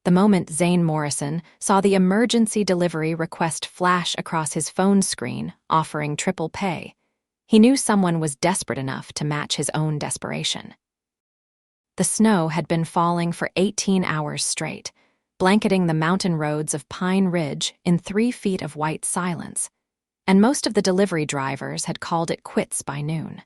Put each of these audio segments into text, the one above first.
The moment Zane Morrison saw the emergency delivery request flash across his phone screen offering triple pay, he knew someone was desperate enough to match his own desperation. The snow had been falling for 18 hours straight, blanketing the mountain roads of Pine Ridge in 3 feet of white silence, and most of the delivery drivers had called it quits by noon.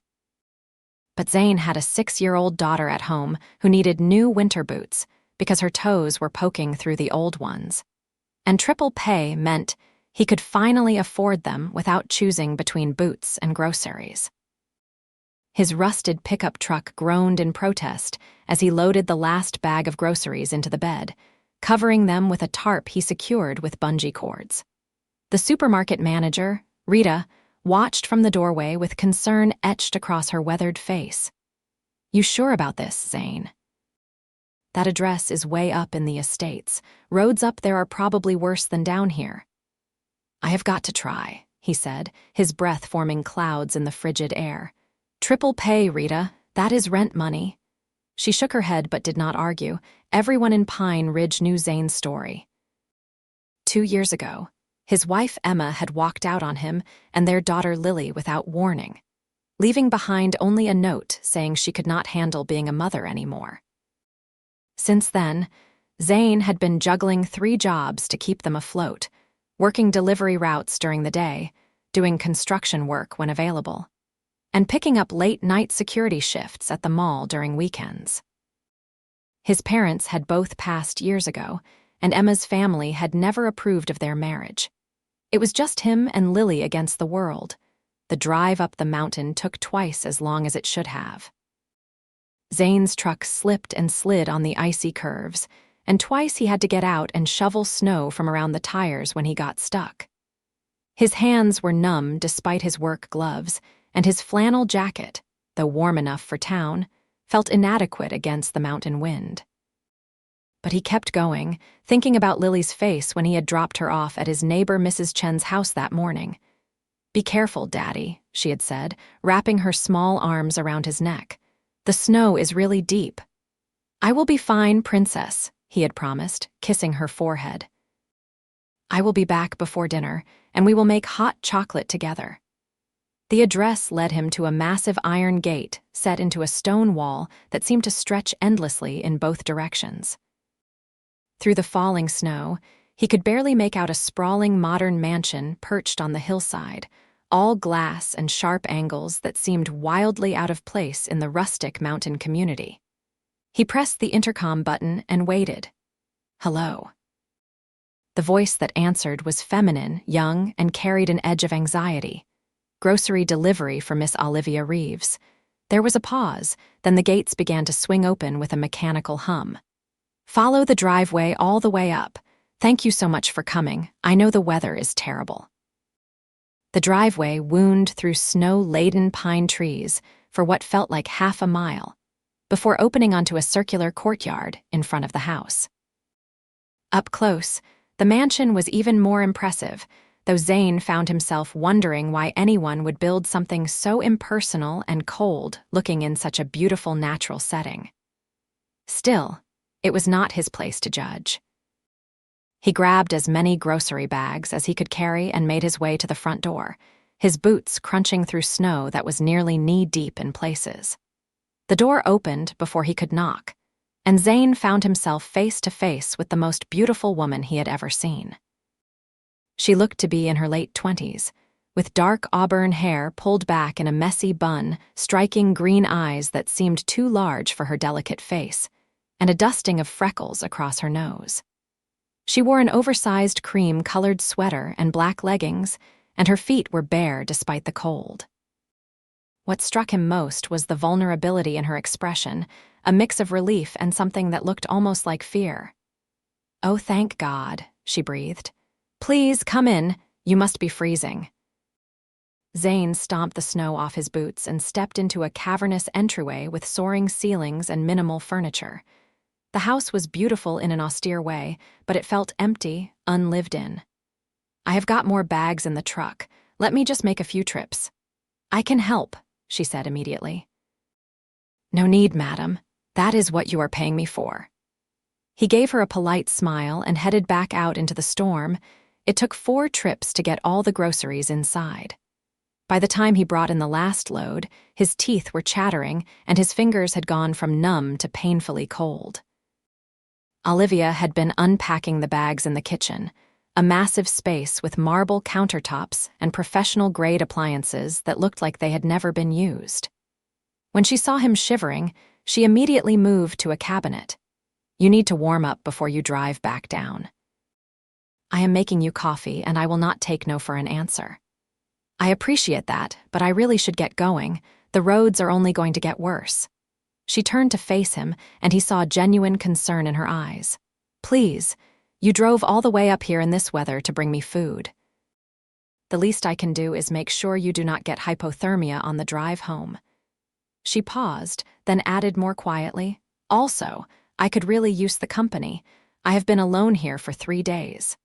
But Zane had a 6-year-old daughter at home who needed new winter boots because her toes were poking through the old ones. And triple pay meant he could finally afford them without choosing between boots and groceries. His rusted pickup truck groaned in protest as he loaded the last bag of groceries into the bed, covering them with a tarp he secured with bungee cords. The supermarket manager, Rita, watched from the doorway with concern etched across her weathered face. "You sure about this, Zane?" "That address is way up in the estates. Roads up there are probably worse than down here." "I have got to try," he said, his breath forming clouds in the frigid air. "Triple pay, Rita. That is rent money." She shook her head but did not argue. Everyone in Pine Ridge knew Zane's story. 2 years ago, his wife Emma had walked out on him and their daughter Lily without warning, leaving behind only a note saying she could not handle being a mother anymore. Since then, Zane had been juggling 3 jobs to keep them afloat, working delivery routes during the day, doing construction work when available, and picking up late-night security shifts at the mall during weekends. His parents had both passed years ago, and Emma's family had never approved of their marriage. It was just him and Lily against the world. The drive up the mountain took twice as long as it should have. Zane's truck slipped and slid on the icy curves, and twice he had to get out and shovel snow from around the tires when he got stuck. His hands were numb despite his work gloves, and his flannel jacket, though warm enough for town, felt inadequate against the mountain wind. But he kept going, thinking about Lily's face when he had dropped her off at his neighbor Mrs. Chen's house that morning. "Be careful, Daddy," she had said, wrapping her small arms around his neck. "The snow is really deep." "I will be fine, Princess," he had promised, kissing her forehead. "I will be back before dinner, and we will make hot chocolate together." The address led him to a massive iron gate set into a stone wall that seemed to stretch endlessly in both directions. Through the falling snow, he could barely make out a sprawling modern mansion perched on the hillside, all glass and sharp angles that seemed wildly out of place in the rustic mountain community. He pressed the intercom button and waited. "Hello." The voice that answered was feminine, young, and carried an edge of anxiety. "Grocery delivery for Miss Olivia Reeves." There was a pause, then the gates began to swing open with a mechanical hum. "Follow the driveway all the way up. Thank you so much for coming. I know the weather is terrible." The driveway wound through snow-laden pine trees for what felt like half a mile, before opening onto a circular courtyard in front of the house. Up close, the mansion was even more impressive, though Zane found himself wondering why anyone would build something so impersonal and cold looking in such a beautiful natural setting. Still, it was not his place to judge. He grabbed as many grocery bags as he could carry and made his way to the front door, his boots crunching through snow that was nearly knee-deep in places. The door opened before he could knock, and Zane found himself face to face with the most beautiful woman he had ever seen. She looked to be in her late 20s, with dark auburn hair pulled back in a messy bun, striking green eyes that seemed too large for her delicate face, and a dusting of freckles across her nose. She wore an oversized cream-colored sweater and black leggings, and her feet were bare despite the cold. What struck him most was the vulnerability in her expression, a mix of relief and something that looked almost like fear. "Oh, thank God," she breathed. "Please, come in. You must be freezing." Zane stomped the snow off his boots and stepped into a cavernous entryway with soaring ceilings and minimal furniture. The house was beautiful in an austere way, but it felt empty, unlived in. "I have got more bags in the truck. Let me just make a few trips." "I can help," she said immediately. "No need, madam. That is what you are paying me for." He gave her a polite smile and headed back out into the storm. It took 4 trips to get all the groceries inside. By the time he brought in the last load, his teeth were chattering and his fingers had gone from numb to painfully cold. Olivia had been unpacking the bags in the kitchen, a massive space with marble countertops and professional-grade appliances that looked like they had never been used. When she saw him shivering, she immediately moved to a cabinet. "You need to warm up before you drive back down." "I am making you coffee, and I will not take no for an answer." "I appreciate that, but I really should get going. The roads are only going to get worse." She turned to face him, and he saw genuine concern in her eyes. "Please, you drove all the way up here in this weather to bring me food. The least I can do is make sure you do not get hypothermia on the drive home." She paused, then added more quietly, "Also, I could really use the company. I have been alone here for 3 days."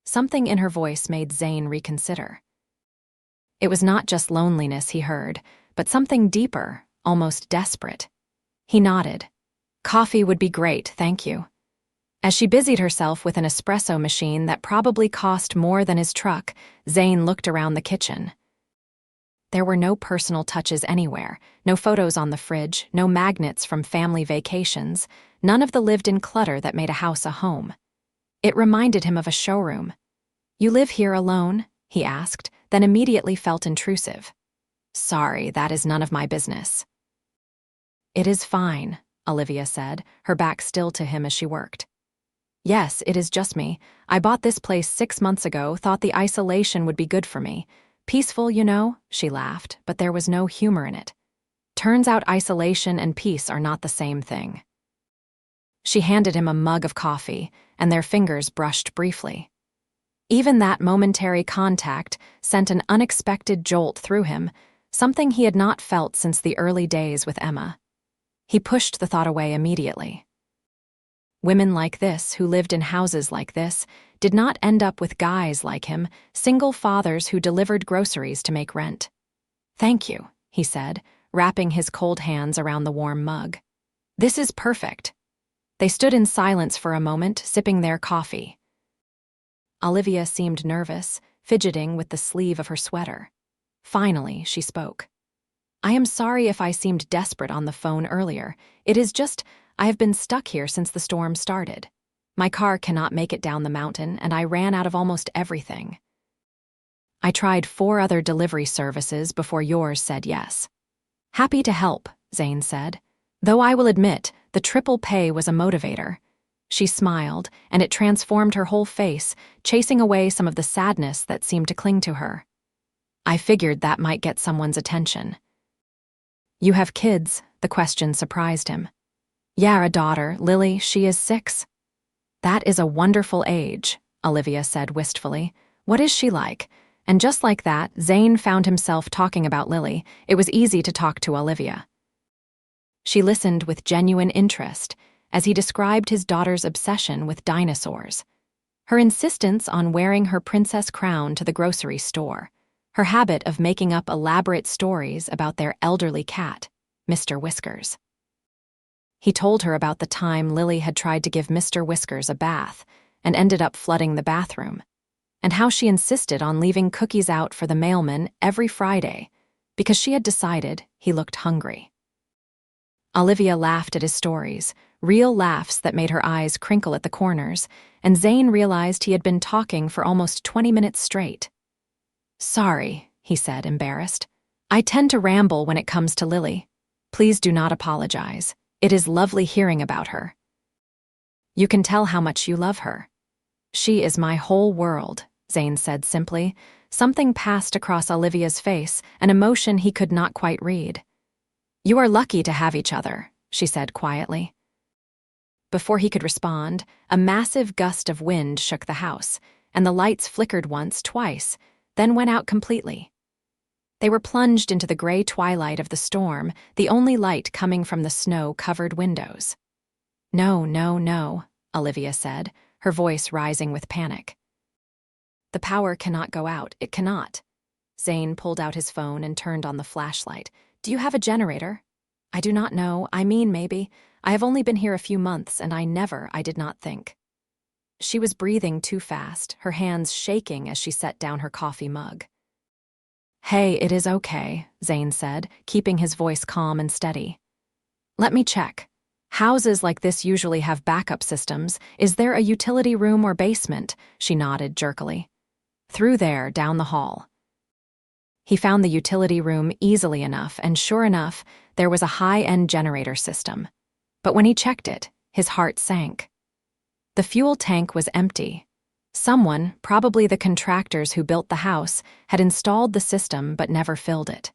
Something in her voice made Zane reconsider. It was not just loneliness he heard, but something deeper, almost desperate. He nodded. "Coffee would be great, thank you." As she busied herself with an espresso machine that probably cost more than his truck, Zane looked around the kitchen. There were no personal touches anywhere, no photos on the fridge, no magnets from family vacations, none of the lived-in clutter that made a house a home. It reminded him of a showroom. "You live here alone?" he asked, then immediately felt intrusive. "Sorry, that is none of my business." "It is fine," Olivia said, her back still to him as she worked. "Yes, it is just me. I bought this place 6 months ago, thought the isolation would be good for me. Peaceful, you know," she laughed, but there was no humor in it. "Turns out isolation and peace are not the same thing." She handed him a mug of coffee, and their fingers brushed briefly. Even that momentary contact sent an unexpected jolt through him, something he had not felt since the early days with Emma. He pushed the thought away immediately. Women like this, who lived in houses like this, did not end up with guys like him, single fathers who delivered groceries to make rent. "Thank you," he said, wrapping his cold hands around the warm mug. "This is perfect." They stood in silence for a moment, sipping their coffee. Olivia seemed nervous, fidgeting with the sleeve of her sweater. Finally, she spoke. "I am sorry if I seemed desperate on the phone earlier. It is just, I have been stuck here since the storm started. My car cannot make it down the mountain, and I ran out of almost everything. I tried 4 other delivery services before yours said yes." "Happy to help," Zane said. "Though I will admit, the triple pay was a motivator." She smiled, and it transformed her whole face, chasing away some of the sadness that seemed to cling to her. "I figured that might get someone's attention." "You have kids?" The question surprised him. "Yeah, a daughter, Lily, she is 6. "That is a wonderful age," Olivia said wistfully. "What is she like?" And just like that, Zane found himself talking about Lily. It was easy to talk to Olivia. She listened with genuine interest as he described his daughter's obsession with dinosaurs, her insistence on wearing her princess crown to the grocery store, her habit of making up elaborate stories about their elderly cat, Mr. Whiskers. He told her about the time Lily had tried to give Mr. Whiskers a bath and ended up flooding the bathroom, and how she insisted on leaving cookies out for the mailman every Friday because she had decided he looked hungry. Olivia laughed at his stories, real laughs that made her eyes crinkle at the corners, and Zane realized he had been talking for almost 20 minutes straight. "Sorry," he said, embarrassed. "I tend to ramble when it comes to Lily. Please do not apologize. It is lovely hearing about her. You can tell how much you love her." "She is my whole world," Zane said simply. Something passed across Olivia's face, an emotion he could not quite read. "You are lucky to have each other," she said quietly. Before he could respond, a massive gust of wind shook the house, and the lights flickered once, twice, then went out completely. They were plunged into the gray twilight of the storm, the only light coming from the snow-covered windows. "No, no, no," Olivia said, her voice rising with panic. "The power cannot go out, it cannot." Zane pulled out his phone and turned on the flashlight. "Do you have a generator?" "I do not know. I mean, maybe. I have only been here a few months, and I did not think. She was breathing too fast, her hands shaking as she set down her coffee mug. Hey, it is okay, Zane said, keeping his voice calm and steady. Let me check. Houses like this usually have backup systems. Is there a utility room or basement? She nodded jerkily. Through there, down the hall. He found the utility room easily enough, and sure enough, there was a high-end generator system. But when he checked it, his heart sank. The fuel tank was empty. Someone, probably the contractors who built the house, had installed the system but never filled it.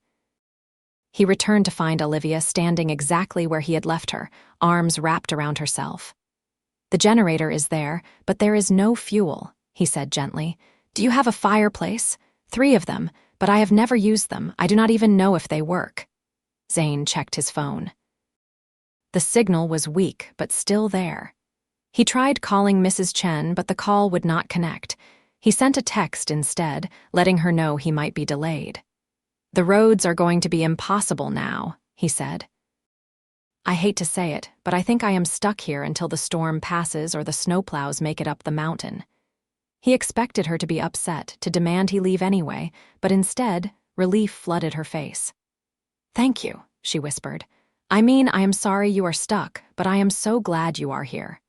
He returned to find Olivia standing exactly where he had left her, arms wrapped around herself. The generator is there, but there is no fuel, he said gently. Do you have a fireplace? 3 of them, but I have never used them. I do not even know if they work. Zane checked his phone. The signal was weak, but still there. He tried calling Mrs. Chen, but the call would not connect. He sent a text instead, letting her know he might be delayed. The roads are going to be impossible now, he said. I hate to say it, but I think I am stuck here until the storm passes or the snowplows make it up the mountain. He expected her to be upset, to demand he leave anyway, but instead, relief flooded her face. Thank you, she whispered. I mean, I am sorry you are stuck, but I am so glad you are here.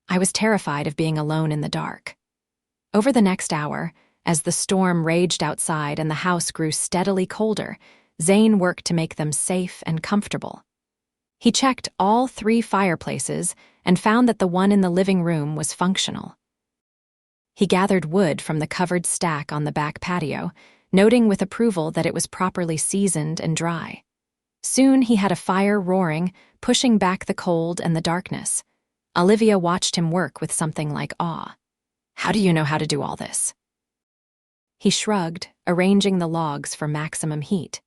I was terrified of being alone in the dark. Over the next hour, as the storm raged outside and the house grew steadily colder, Zane worked to make them safe and comfortable. He checked all 3 fireplaces and found that the one in the living room was functional. He gathered wood from the covered stack on the back patio, noting with approval that it was properly seasoned and dry. Soon he had a fire roaring, pushing back the cold and the darkness. Olivia watched him work with something like awe. How do you know how to do all this? He shrugged, arranging the logs for maximum heat.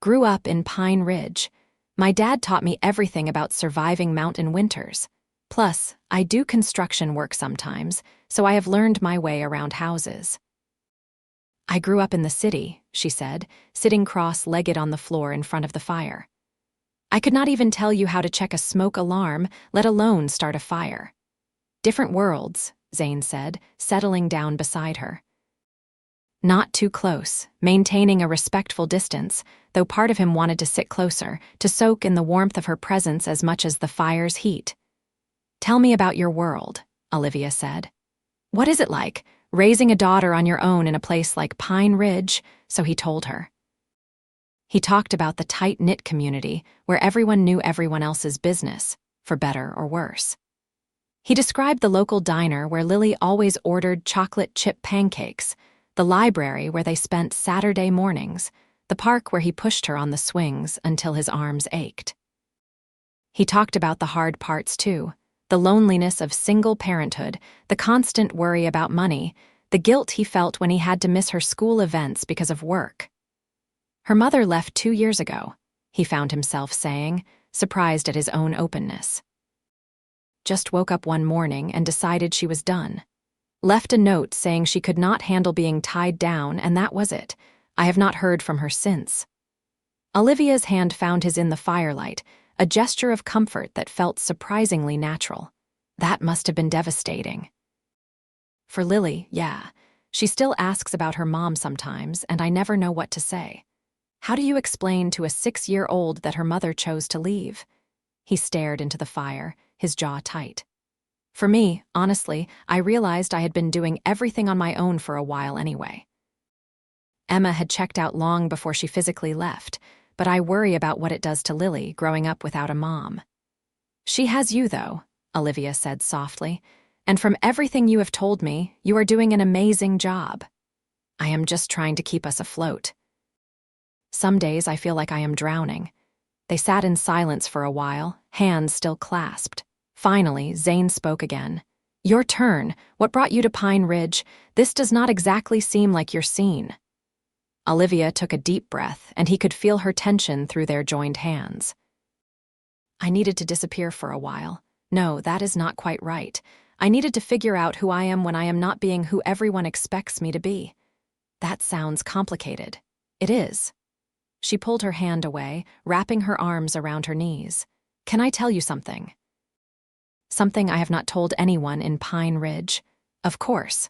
Grew up in Pine Ridge. My dad taught me everything about surviving mountain winters. Plus, I do construction work sometimes, so I have learned my way around houses. I grew up in the city, she said, sitting cross-legged on the floor in front of the fire. I could not even tell you how to check a smoke alarm, let alone start a fire. Different worlds, Zane said, settling down beside her. Not too close, maintaining a respectful distance, though part of him wanted to sit closer, to soak in the warmth of her presence as much as the fire's heat. Tell me about your world, Olivia said. What is it like, raising a daughter on your own in a place like Pine Ridge? So he told her. He talked about the tight-knit community where everyone knew everyone else's business, for better or worse. He described the local diner where Lily always ordered chocolate chip pancakes, the library where they spent Saturday mornings, the park where he pushed her on the swings until his arms ached. He talked about the hard parts too, the loneliness of single parenthood, the constant worry about money, the guilt he felt when he had to miss her school events because of work. Her mother left 2 years ago, he found himself saying, surprised at his own openness. Just woke up one morning and decided she was done. Left a note saying she could not handle being tied down, and that was it. I have not heard from her since. Olivia's hand found his in the firelight, a gesture of comfort that felt surprisingly natural. That must have been devastating. For Lily, yeah. She still asks about her mom sometimes, and I never know what to say. How do you explain to a 6-year-old that her mother chose to leave? He stared into the fire, his jaw tight. For me, honestly, I realized I had been doing everything on my own for a while anyway. Emma had checked out long before she physically left, but I worry about what it does to Lily growing up without a mom. She has you, though, Olivia said softly, and from everything you have told me, you are doing an amazing job. I am just trying to keep us afloat. Some days I feel like I am drowning. They sat in silence for a while, hands still clasped. Finally, Zane spoke again. Your turn. What brought you to Pine Ridge? This does not exactly seem like your scene. Olivia took a deep breath, and he could feel her tension through their joined hands. I needed to disappear for a while. No, that is not quite right. I needed to figure out who I am when I am not being who everyone expects me to be. That sounds complicated. It is. She pulled her hand away, wrapping her arms around her knees. Can I tell you something? Something I have not told anyone in Pine Ridge. Of course.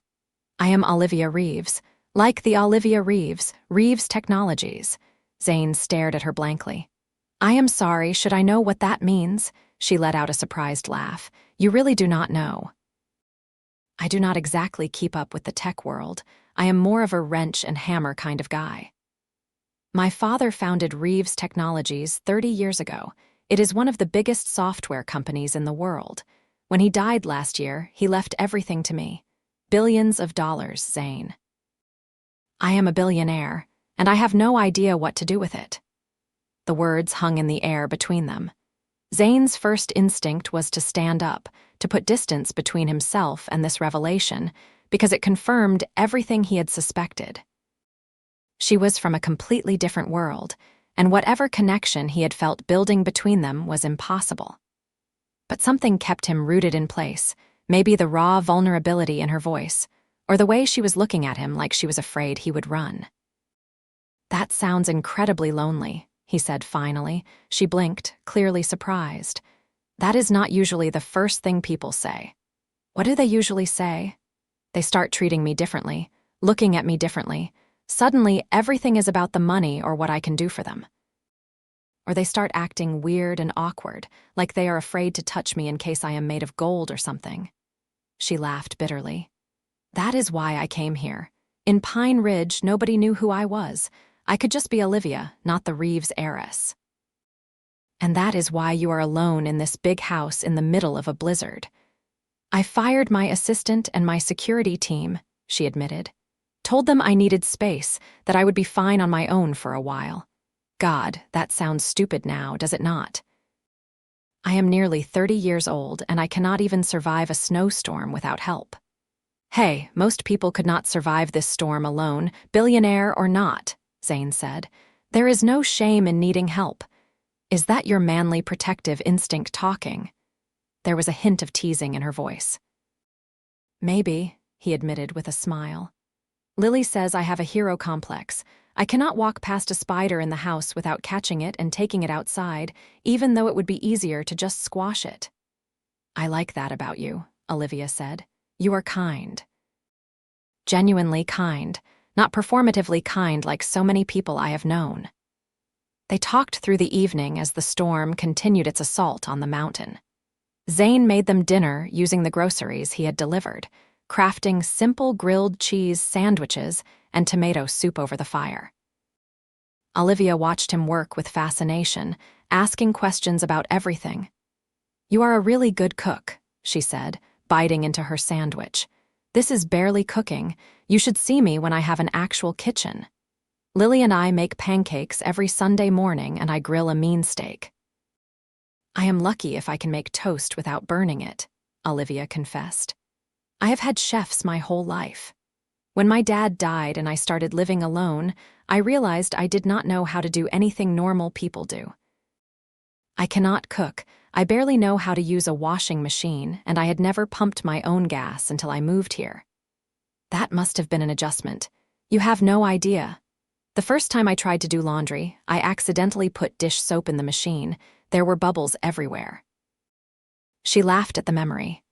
I am Olivia Reeves. Like the Olivia Reeves, Reeves Technologies. Zane stared at her blankly. I am sorry, should I know what that means? She let out a surprised laugh. You really do not know. I do not exactly keep up with the tech world. I am more of a wrench and hammer kind of guy. My father founded Reeves Technologies 30 years ago. It is one of the biggest software companies in the world. When he died last year, he left everything to me. Billions of dollars, Zane. I am a billionaire, and I have no idea what to do with it. The words hung in the air between them. Zane's first instinct was to stand up, to put distance between himself and this revelation, because it confirmed everything he had suspected. She was from a completely different world, and whatever connection he had felt building between them was impossible. But something kept him rooted in place, maybe the raw vulnerability in her voice, or the way she was looking at him like she was afraid he would run. That sounds incredibly lonely, he said finally. She blinked, clearly surprised. That is not usually the first thing people say. What do they usually say? They start treating me differently, looking at me differently. Suddenly, everything is about the money or what I can do for them. Or they start acting weird and awkward, like they are afraid to touch me in case I am made of gold or something. She laughed bitterly. That is why I came here. In Pine Ridge, nobody knew who I was. I could just be Olivia, not the Reeves heiress. And that is why you are alone in this big house in the middle of a blizzard. I fired my assistant and my security team, she admitted. Told them I needed space, that I would be fine on my own for a while. God, that sounds stupid now, does it not? I am nearly 30 years old, and I cannot even survive a snowstorm without help. Hey, most people could not survive this storm alone, billionaire or not, Zane said. There is no shame in needing help. Is that your manly protective instinct talking? There was a hint of teasing in her voice. Maybe, he admitted with a smile. Lily says I have a hero complex. I cannot walk past a spider in the house without catching it and taking it outside, even though it would be easier to just squash it. I like that about you, Olivia said. You are kind. Genuinely kind, not performatively kind like so many people I have known. They talked through the evening as the storm continued its assault on the mountain. Zane made them dinner using the groceries he had delivered, crafting simple grilled cheese sandwiches and tomato soup over the fire. Olivia watched him work with fascination, asking questions about everything. You are a really good cook, she said, biting into her sandwich. This is barely cooking. You should see me when I have an actual kitchen. Lily and I make pancakes every Sunday morning and I grill a mean steak. I am lucky if I can make toast without burning it, Olivia confessed. I have had chefs my whole life. When my dad died and I started living alone, I realized I did not know how to do anything normal people do. I cannot cook. I barely know how to use a washing machine, and I had never pumped my own gas until I moved here. That must have been an adjustment. You have no idea. The first time I tried to do laundry, I accidentally put dish soap in the machine. There were bubbles everywhere. She laughed at the memory.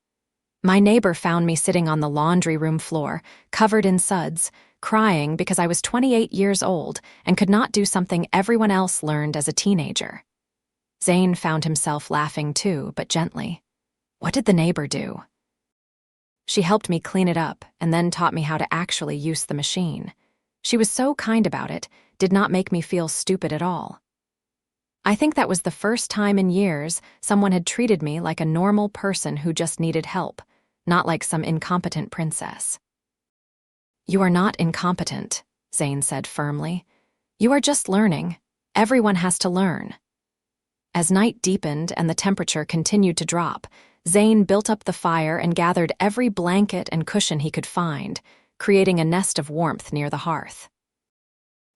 My neighbor found me sitting on the laundry room floor, covered in suds, crying because I was 28 years old and could not do something everyone else learned as a teenager. Zane found himself laughing too, but gently. What did the neighbor do? She helped me clean it up and then taught me how to actually use the machine. She was so kind about it, did not make me feel stupid at all. I think that was the first time in years someone had treated me like a normal person who just needed help, not like some incompetent princess. You are not incompetent, Zane said firmly. You are just learning. Everyone has to learn. As night deepened and the temperature continued to drop, Zane built up the fire and gathered every blanket and cushion he could find, creating a nest of warmth near the hearth.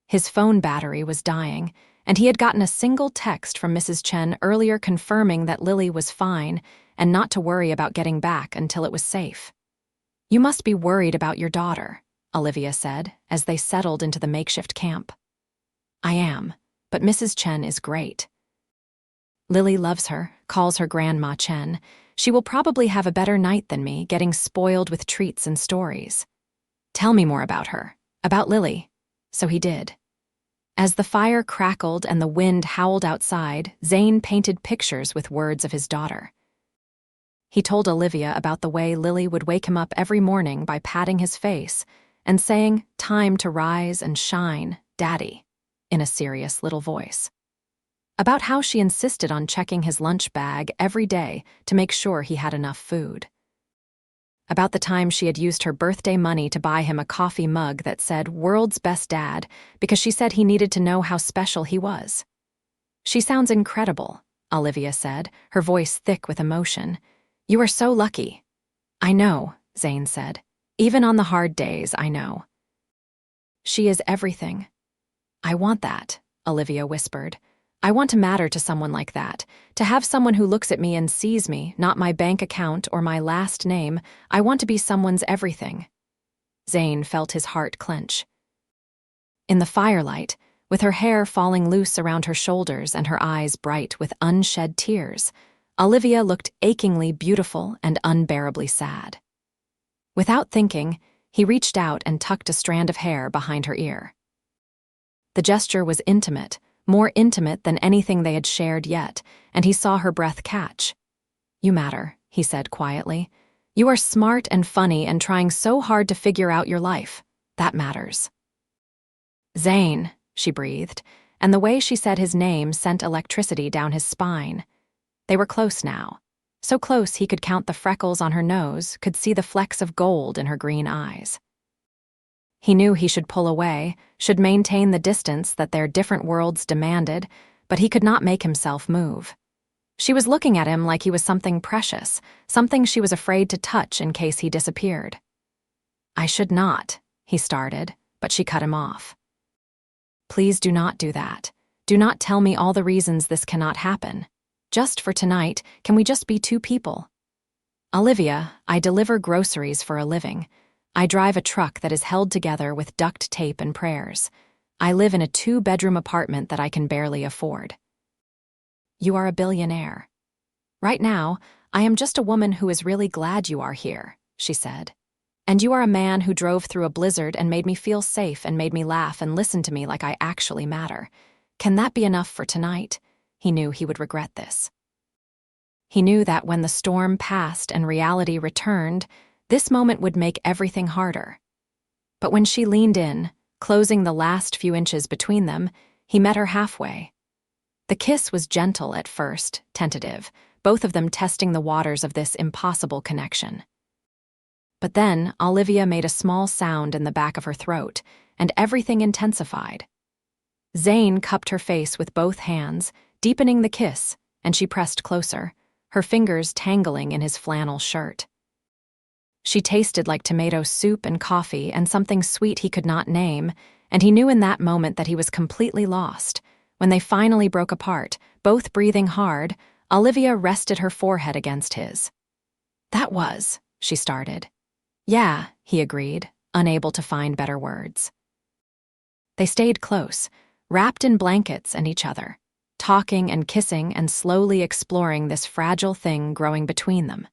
His phone battery was dying, and he had gotten a single text from Mrs. Chen earlier confirming that Lily was fine and not to worry about getting back until it was safe. You must be worried about your daughter, Olivia said, as they settled into the makeshift camp. I am, but Mrs. Chen is great. Lily loves her, calls her Grandma Chen. She will probably have a better night than me, getting spoiled with treats and stories. Tell me more about her. About Lily. So he did. As the fire crackled and the wind howled outside, Zane painted pictures with words of his daughter. He told Olivia about the way Lily would wake him up every morning by patting his face and saying, "Time to rise and shine, Daddy," in a serious little voice. About how she insisted on checking his lunch bag every day to make sure he had enough food. About the time she had used her birthday money to buy him a coffee mug that said "World's Best Dad" because she said he needed to know how special he was. "She sounds incredible," Olivia said, her voice thick with emotion. "You are so lucky." "I know," Zane said. "Even on the hard days, I know." "She is everything." "I want that," Olivia whispered. "I want to matter to someone like that, to have someone who looks at me and sees me, not my bank account or my last name. I want to be someone's everything." Zane felt his heart clench. In the firelight, with her hair falling loose around her shoulders and her eyes bright with unshed tears, Olivia looked achingly beautiful and unbearably sad. Without thinking, he reached out and tucked a strand of hair behind her ear. The gesture was intimate, more intimate than anything they had shared yet, and he saw her breath catch. "You matter," he said quietly. "You are smart and funny and trying so hard to figure out your life. That matters." "Zane," she breathed, and the way she said his name sent electricity down his spine. They were close now. So close he could count the freckles on her nose, could see the flecks of gold in her green eyes. He knew he should pull away, should maintain the distance that their different worlds demanded, but he could not make himself move. She was looking at him like he was something precious, something she was afraid to touch in case he disappeared. "I should not," he started, but she cut him off. "Please do not do that. Do not tell me all the reasons this cannot happen. Just for tonight, can we just be two people? Olivia, I deliver groceries for a living. I drive a truck that is held together with duct tape and prayers. I live in a 2-bedroom apartment that I can barely afford. You are a billionaire. Right now, I am just a woman who is really glad you are here," she said. "And you are a man who drove through a blizzard and made me feel safe and made me laugh and listen to me like I actually matter. Can that be enough for tonight?" He knew he would regret this. He knew that when the storm passed and reality returned, this moment would make everything harder. But when she leaned in, closing the last few inches between them, he met her halfway. The kiss was gentle at first, tentative, both of them testing the waters of this impossible connection. But then Olivia made a small sound in the back of her throat, and everything intensified. Zane cupped her face with both hands, deepening the kiss, and she pressed closer, her fingers tangling in his flannel shirt. She tasted like tomato soup and coffee and something sweet he could not name, and he knew in that moment that he was completely lost. When they finally broke apart, both breathing hard, Olivia rested her forehead against his. "That was," she started. "Yeah," he agreed, unable to find better words. They stayed close, wrapped in blankets and each other, talking and kissing and slowly exploring this fragile thing growing between them.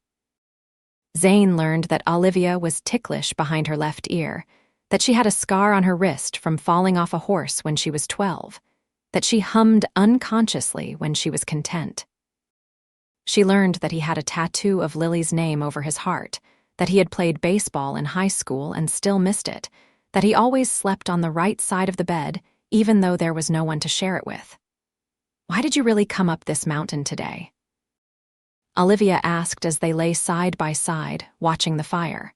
Zane learned that Olivia was ticklish behind her left ear, that she had a scar on her wrist from falling off a horse when she was 12, that she hummed unconsciously when she was content. She learned that he had a tattoo of Lily's name over his heart, that he had played baseball in high school and still missed it, that he always slept on the right side of the bed even though there was no one to share it with. "Why did you really come up this mountain today?" Olivia asked as they lay side by side, watching the fire.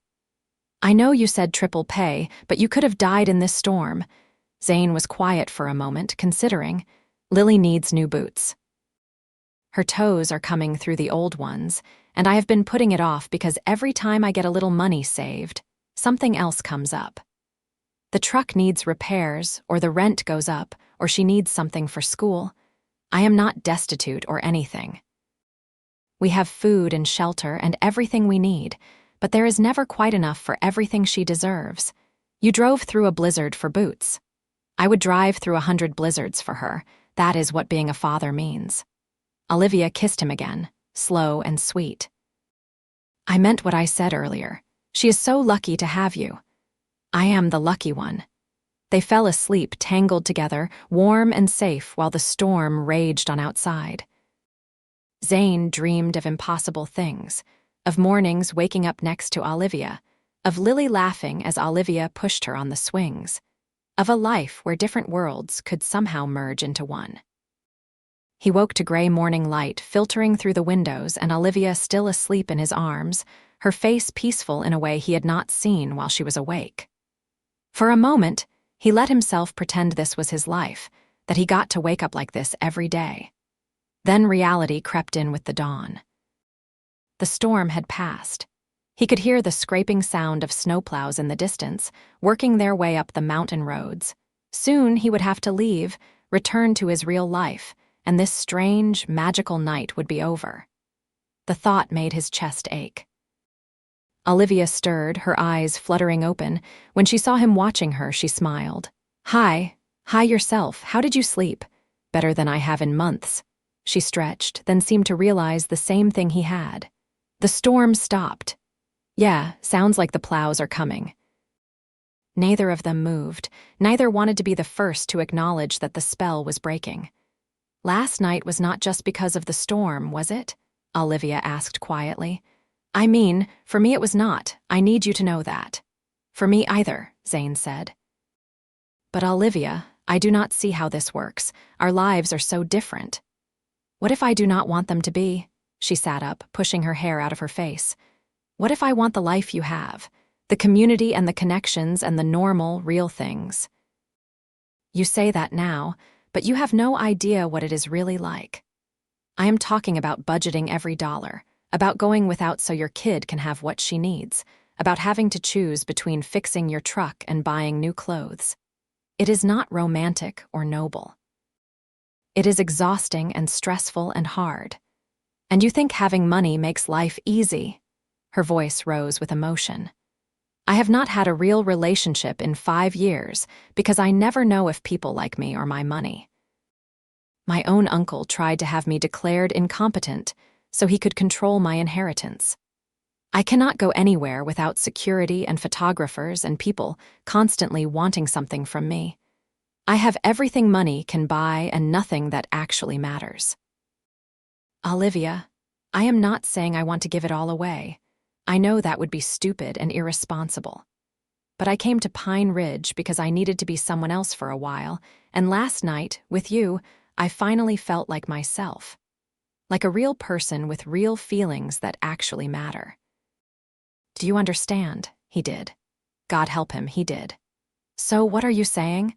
"I know you said triple pay, but you could have died in this storm." Zane was quiet for a moment, considering. "Lily needs new boots. Her toes are coming through the old ones, and I have been putting it off because every time I get a little money saved, something else comes up. The truck needs repairs, or the rent goes up, or she needs something for school. I am not destitute or anything. We have food and shelter and everything we need, but there is never quite enough for everything she deserves. You drove through a blizzard for boots. I would drive through 100 blizzards for her. That is what being a father means." Olivia kissed him again, slow and sweet. I meant what I said earlier. She is so lucky to have you. I am the lucky one. They fell asleep, tangled together, warm and safe while the storm raged on outside. Zane dreamed of impossible things, of mornings waking up next to Olivia, of Lily laughing as Olivia pushed her on the swings, of a life where different worlds could somehow merge into one. He woke to gray morning light filtering through the windows and Olivia still asleep in his arms, her face peaceful in a way he had not seen while she was awake. For a moment, he let himself pretend this was his life, that he got to wake up like this every day. Then reality crept in with the dawn. The storm had passed. He could hear the scraping sound of snowplows in the distance, working their way up the mountain roads. Soon he would have to leave, return to his real life, and this strange, magical night would be over. The thought made his chest ache. Olivia stirred, her eyes fluttering open. When she saw him watching her, she smiled. Hi yourself. How did you sleep? Better than I have in months. She stretched, then seemed to realize the same thing he had. The storm stopped. Yeah, sounds like the plows are coming. Neither of them moved. Neither wanted to be the first to acknowledge that the spell was breaking. Last night was not just because of the storm, was it? Olivia asked quietly. I mean, for me it was not. I need you to know that. For me either, Zane said. But Olivia, I do not see how this works. Our lives are so different. What if I do not want them to be? She sat up, pushing her hair out of her face. What if I want the life you have? The community and the connections and the normal, real things. You say that now, but you have no idea what it is really like. I am talking about budgeting every dollar, about going without so your kid can have what she needs, about having to choose between fixing your truck and buying new clothes. It is not romantic or noble. It is exhausting and stressful and hard. And you think having money makes life easy? Her voice rose with emotion. I have not had a real relationship in 5 years because I never know if people like me or my money. My own uncle tried to have me declared incompetent so he could control my inheritance. I cannot go anywhere without security and photographers and people constantly wanting something from me. I have everything money can buy and nothing that actually matters. Olivia, I am not saying I want to give it all away. I know that would be stupid and irresponsible. But I came to Pine Ridge because I needed to be someone else for a while, and last night, with you, I finally felt like myself. Like a real person with real feelings that actually matter. Do you understand? He did. God help him, he did. So what are you saying?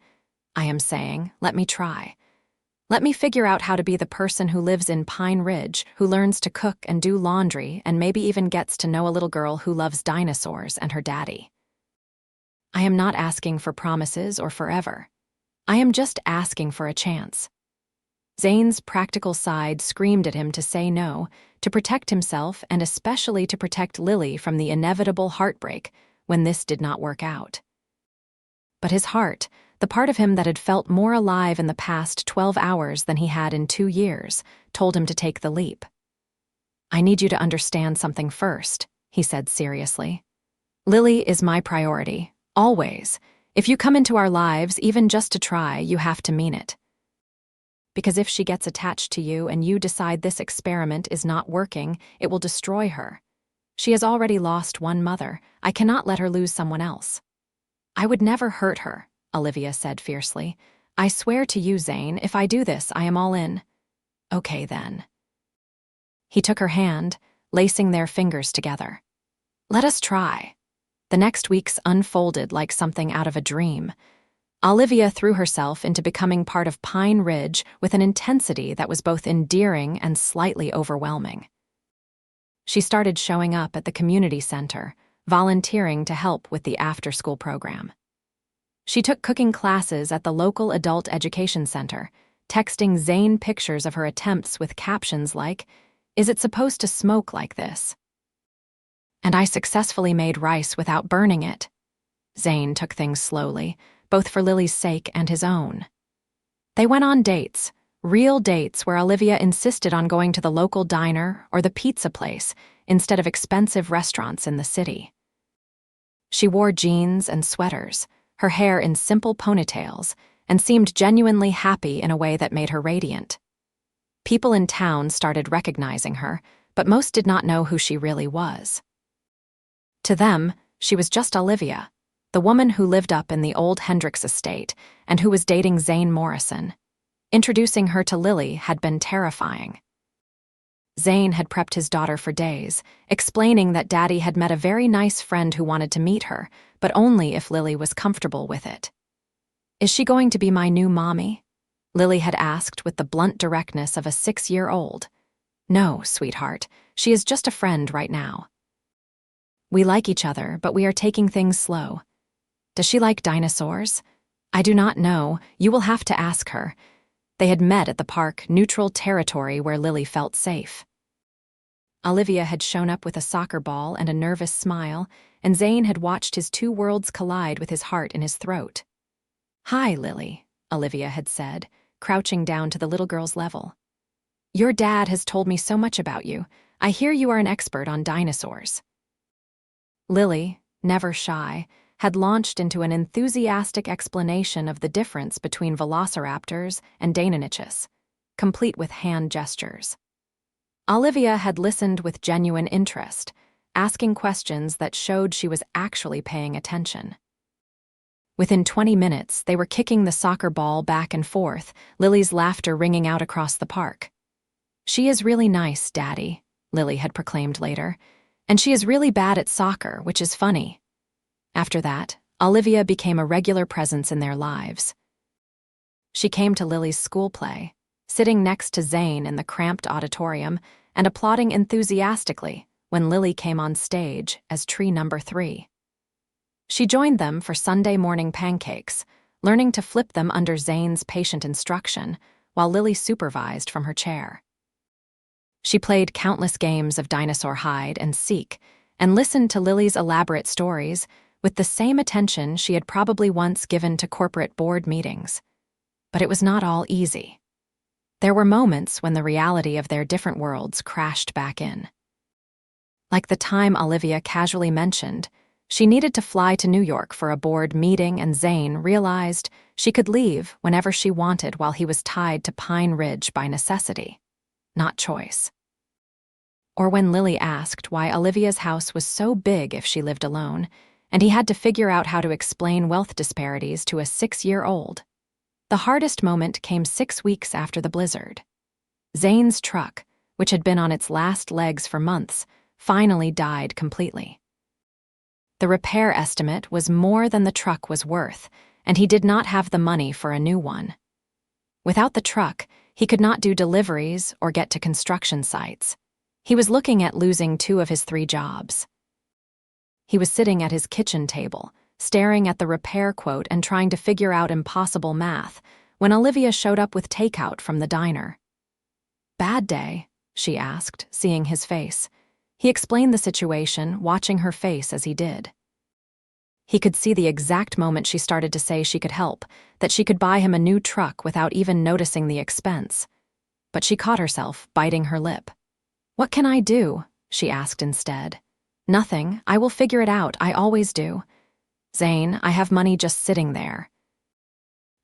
I am saying, let me try. Let me figure out how to be the person who lives in Pine Ridge, who learns to cook and do laundry, and maybe even gets to know a little girl who loves dinosaurs and her daddy. I am not asking for promises or forever. I am just asking for a chance. Zane's practical side screamed at him to say no, to protect himself and especially to protect Lily from the inevitable heartbreak when this did not work out. But his heart, the part of him that had felt more alive in the past 12 hours than he had in 2 years, told him to take the leap. I need you to understand something first, he said seriously. Lily is my priority, always. If you come into our lives, even just to try, you have to mean it. Because if she gets attached to you and you decide this experiment is not working, it will destroy her. She has already lost one mother. I cannot let her lose someone else. I would never hurt her, Olivia said fiercely. I swear to you, Zane, if I do this, I am all in. Okay, then. He took her hand, lacing their fingers together. Let us try. The next weeks unfolded like something out of a dream. Olivia threw herself into becoming part of Pine Ridge with an intensity that was both endearing and slightly overwhelming. She started showing up at the community center, volunteering to help with the after-school program. She took cooking classes at the local adult education center, texting Zane pictures of her attempts with captions like, "Is it supposed to smoke like this?" And I successfully made rice without burning it. Zane took things slowly, both for Lily's sake and his own. They went on dates, Real dates where Olivia insisted on going to the local diner or the pizza place instead of expensive restaurants in the city. She wore jeans and sweaters, her hair in simple ponytails, and seemed genuinely happy in a way that made her radiant. People in town started recognizing her, but most did not know who she really was. To them, she was just Olivia, the woman who lived up in the old Hendricks estate and who was dating Zane Morrison. Introducing her to Lily had been terrifying. Zane had prepped his daughter for days, explaining that Daddy had met a very nice friend who wanted to meet her, but only if Lily was comfortable with it. "Is she going to be my new mommy?" Lily had asked with the blunt directness of a 6-year-old. "No, sweetheart, she is just a friend right now. We like each other, but we are taking things slow. Does she like dinosaurs? I do not know. You will have to ask her." They had met at the park, neutral territory where Lily felt safe. Olivia had shown up with a soccer ball and a nervous smile, and Zane had watched his two worlds collide with his heart in his throat. "Hi, Lily," Olivia had said, crouching down to the little girl's level. "Your dad has told me so much about you. I hear you are an expert on dinosaurs." Lily, never shy, had launched into an enthusiastic explanation of the difference between velociraptors and Deinonychus, complete with hand gestures. Olivia had listened with genuine interest, asking questions that showed she was actually paying attention. Within 20 minutes, they were kicking the soccer ball back and forth, Lily's laughter ringing out across the park. "She is really nice, Daddy," Lily had proclaimed later, "and she is really bad at soccer, which is funny." After that, Olivia became a regular presence in their lives. She came to Lily's school play, sitting next to Zane in the cramped auditorium and applauding enthusiastically when Lily came on stage as tree number 3. She joined them for Sunday morning pancakes, learning to flip them under Zane's patient instruction while Lily supervised from her chair. She played countless games of dinosaur hide and seek and listened to Lily's elaborate stories with the same attention she had probably once given to corporate board meetings. But it was not all easy. There were moments when the reality of their different worlds crashed back in. Like the time Olivia casually mentioned, she needed to fly to New York for a board meeting and Zane realized she could leave whenever she wanted while he was tied to Pine Ridge by necessity, not choice. Or when Lily asked why Olivia's house was so big if she lived alone, and he had to figure out how to explain wealth disparities to a 6-year-old. The hardest moment came 6 weeks after the blizzard. Zane's truck, which had been on its last legs for months, finally died completely. The repair estimate was more than the truck was worth, and he did not have the money for a new one. Without the truck, he could not do deliveries or get to construction sites. He was looking at losing 2 of his 3 jobs. He was sitting at his kitchen table, staring at the repair quote and trying to figure out impossible math, when Olivia showed up with takeout from the diner. "Bad day?" she asked, seeing his face. He explained the situation, watching her face as he did. He could see the exact moment she started to say she could help, that she could buy him a new truck without even noticing the expense. But she caught herself, biting her lip. "What can I do?" she asked instead. "Nothing. I will figure it out. I always do. Zane, I have money just sitting there."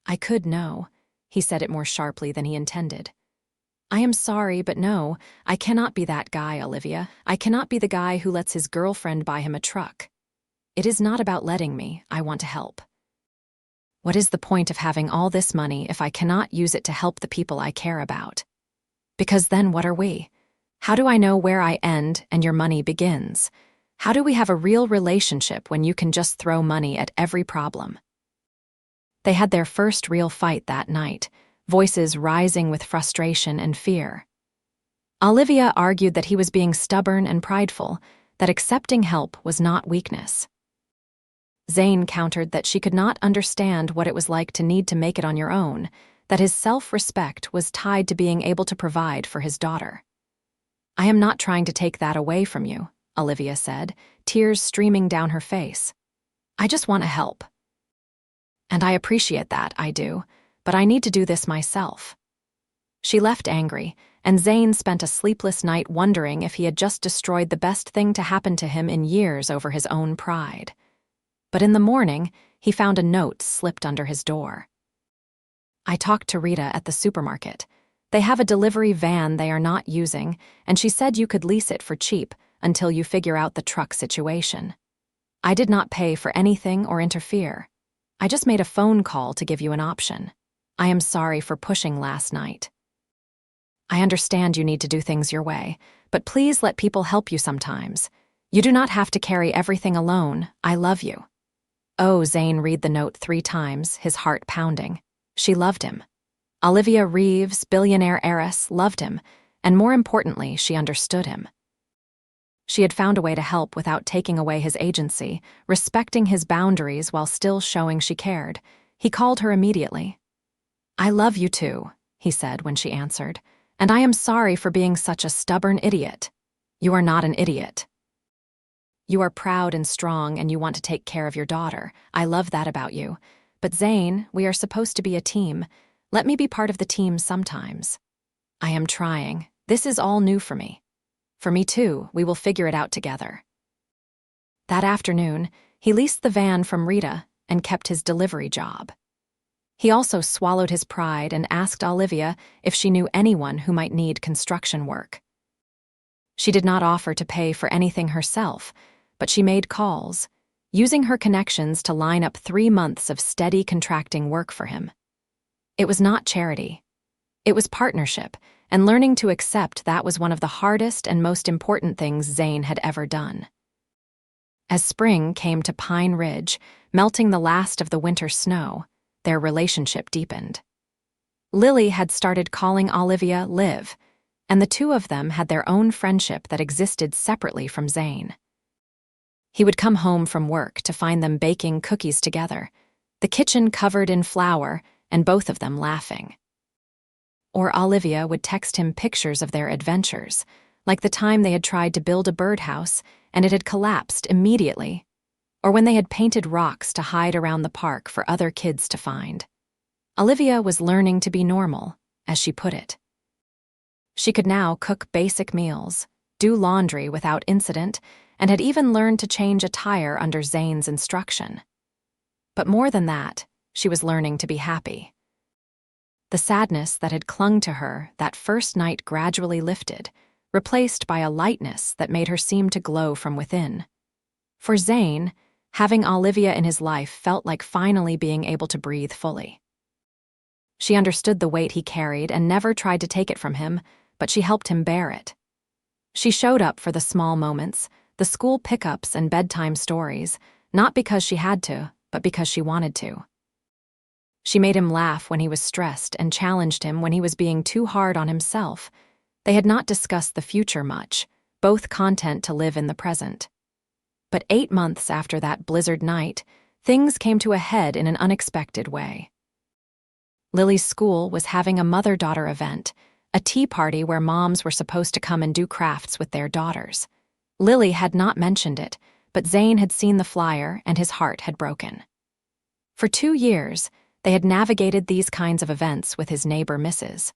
"I could know." He said it more sharply than he intended. "I am sorry, but no, I cannot be that guy, Olivia. I cannot be the guy who lets his girlfriend buy him a truck. It is not about letting me. I want to help. What is the point of having all this money if I cannot use it to help the people I care about? Because then what are we? How do I know where I end and your money begins? How do we have a real relationship when you can just throw money at every problem?" They had their first real fight that night, voices rising with frustration and fear. Olivia argued that he was being stubborn and prideful, that accepting help was not weakness. Zane countered that she could not understand what it was like to need to make it on your own, that his self-respect was tied to being able to provide for his daughter. "I am not trying to take that away from you," Olivia said, tears streaming down her face. "I just want to help. And I appreciate that, I do, but I need to do this myself." She left angry, and Zane spent a sleepless night wondering if he had just destroyed the best thing to happen to him in years over his own pride. But in the morning, he found a note slipped under his door. "I talked to Rita at the supermarket. They have a delivery van they are not using, and she said you could lease it for cheap until you figure out the truck situation. I did not pay for anything or interfere. I just made a phone call to give you an option. I am sorry for pushing last night. I understand you need to do things your way, but please let people help you sometimes. You do not have to carry everything alone. I love you." Oh, Zane read the note 3 times, his heart pounding. She loved him. Olivia Reeves, billionaire heiress, loved him, and more importantly, she understood him. She had found a way to help without taking away his agency, respecting his boundaries while still showing she cared. He called her immediately. "I love you too," he said when she answered, "and I am sorry for being such a stubborn idiot." "You are not an idiot. You are proud and strong and you want to take care of your daughter. I love that about you. But Zane, we are supposed to be a team. Let me be part of the team sometimes. I am trying. This is all new for me. For me too, we will figure it out together." That afternoon, he leased the van from Rita and kept his delivery job. He also swallowed his pride and asked Olivia if she knew anyone who might need construction work. She did not offer to pay for anything herself, but she made calls, using her connections to line up 3 months of steady contracting work for him. It was not charity. It was partnership, and learning to accept that was one of the hardest and most important things Zane had ever done. As spring came to Pine Ridge, melting the last of the winter snow, their relationship deepened. Lily had started calling Olivia Liv, and the two of them had their own friendship that existed separately from Zane. He would come home from work to find them baking cookies together, the kitchen covered in flour, and both of them laughing. Or Olivia would text him pictures of their adventures, like the time they had tried to build a birdhouse and it had collapsed immediately, or when they had painted rocks to hide around the park for other kids to find. Olivia was learning to be normal, as she put it. She could now cook basic meals, do laundry without incident, and had even learned to change a tire under Zane's instruction. But more than that, she was learning to be happy. The sadness that had clung to her that first night gradually lifted, replaced by a lightness that made her seem to glow from within. For Zane, having Olivia in his life felt like finally being able to breathe fully. She understood the weight he carried and never tried to take it from him, but she helped him bear it. She showed up for the small moments, the school pickups and bedtime stories, not because she had to, but because she wanted to. She made him laugh when he was stressed and challenged him when he was being too hard on himself. They had not discussed the future much, both content to live in the present. But 8 months after that blizzard night, things came to a head in an unexpected way. Lily's school was having a mother-daughter event, a tea party where moms were supposed to come and do crafts with their daughters. Lily had not mentioned it, but Zane had seen the flyer and his heart had broken. For 2 years, they had navigated these kinds of events with his neighbor Mrs.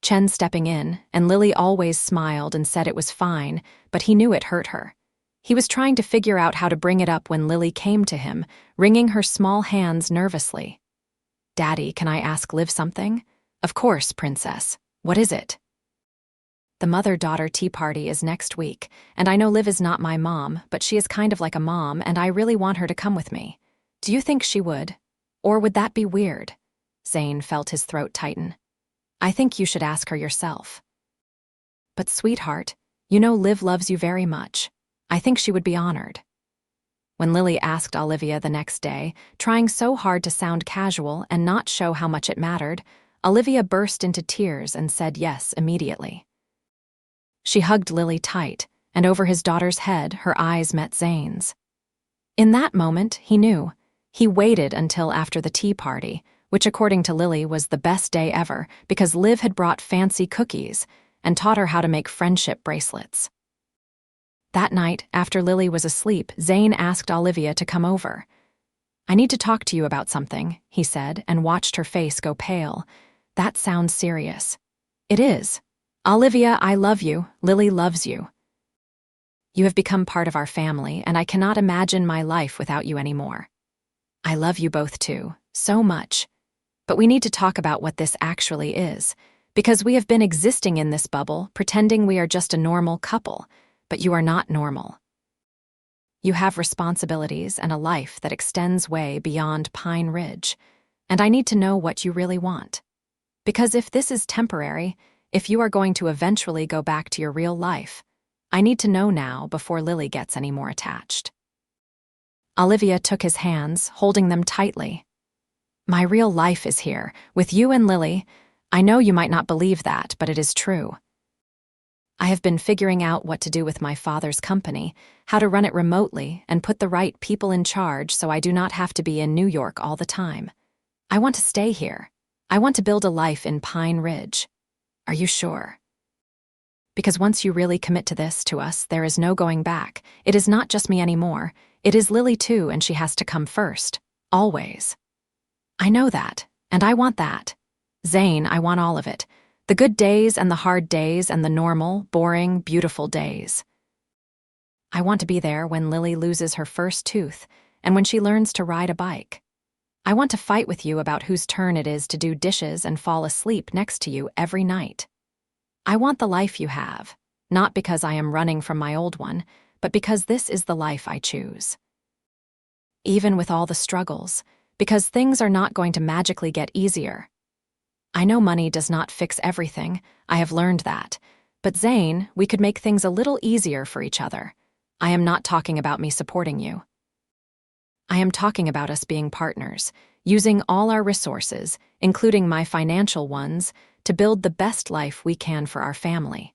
Chen stepping in, and Lily always smiled and said it was fine, but he knew it hurt her. He was trying to figure out how to bring it up when Lily came to him, wringing her small hands nervously. "Daddy, can I ask Liv something?" "Of course, princess. What is it?" "The mother-daughter tea party is next week, and I know Liv is not my mom, but she is kind of like a mom, and I really want her to come with me. Do you think she would? Or would that be weird?" Zane felt his throat tighten. "I think you should ask her yourself." "But sweetheart, you know Liv loves you very much. I think she would be honored." When Lily asked Olivia the next day, trying so hard to sound casual and not show how much it mattered, Olivia burst into tears and said yes immediately. She hugged Lily tight, and over his daughter's head, her eyes met Zane's. In that moment, he knew. He waited until after the tea party, which according to Lily was the best day ever because Liv had brought fancy cookies and taught her how to make friendship bracelets. That night, after Lily was asleep, Zane asked Olivia to come over. "I need to talk to you about something," he said, and watched her face go pale. That sounds serious. It is. Olivia, I love you. Lily loves you. You have become part of our family, and I cannot imagine my life without you anymore. I love you both too, so much. But we need to talk about what this actually is, because we have been existing in this bubble, pretending we are just a normal couple, but you are not normal. You have responsibilities and a life that extends way beyond Pine Ridge, and I need to know what you really want. Because if this is temporary, if you are going to eventually go back to your real life, I need to know now before Lily gets any more attached. Olivia took his hands, holding them tightly. My real life is here, with you and Lily. I know you might not believe that, but it is true. I have been figuring out what to do with my father's company, how to run it remotely, and put the right people in charge so I do not have to be in New York all the time. I want to stay here. I want to build a life in Pine Ridge. Are you sure? Because once you really commit to this, to us, there is no going back. It is not just me anymore. It is Lily too, and she has to come first. Always. I know that, and I want that. Zane, I want all of it. The good days and the hard days and the normal, boring, beautiful days. I want to be there when Lily loses her first tooth and when she learns to ride a bike. I want to fight with you about whose turn it is to do dishes and fall asleep next to you every night. I want the life you have, not because I am running from my old one, but because this is the life I choose. Even with all the struggles, because things are not going to magically get easier. I know money does not fix everything, I have learned that. But Zane, we could make things a little easier for each other. I am not talking about me supporting you. I am talking about us being partners, using all our resources, including my financial ones, to build the best life we can for our family.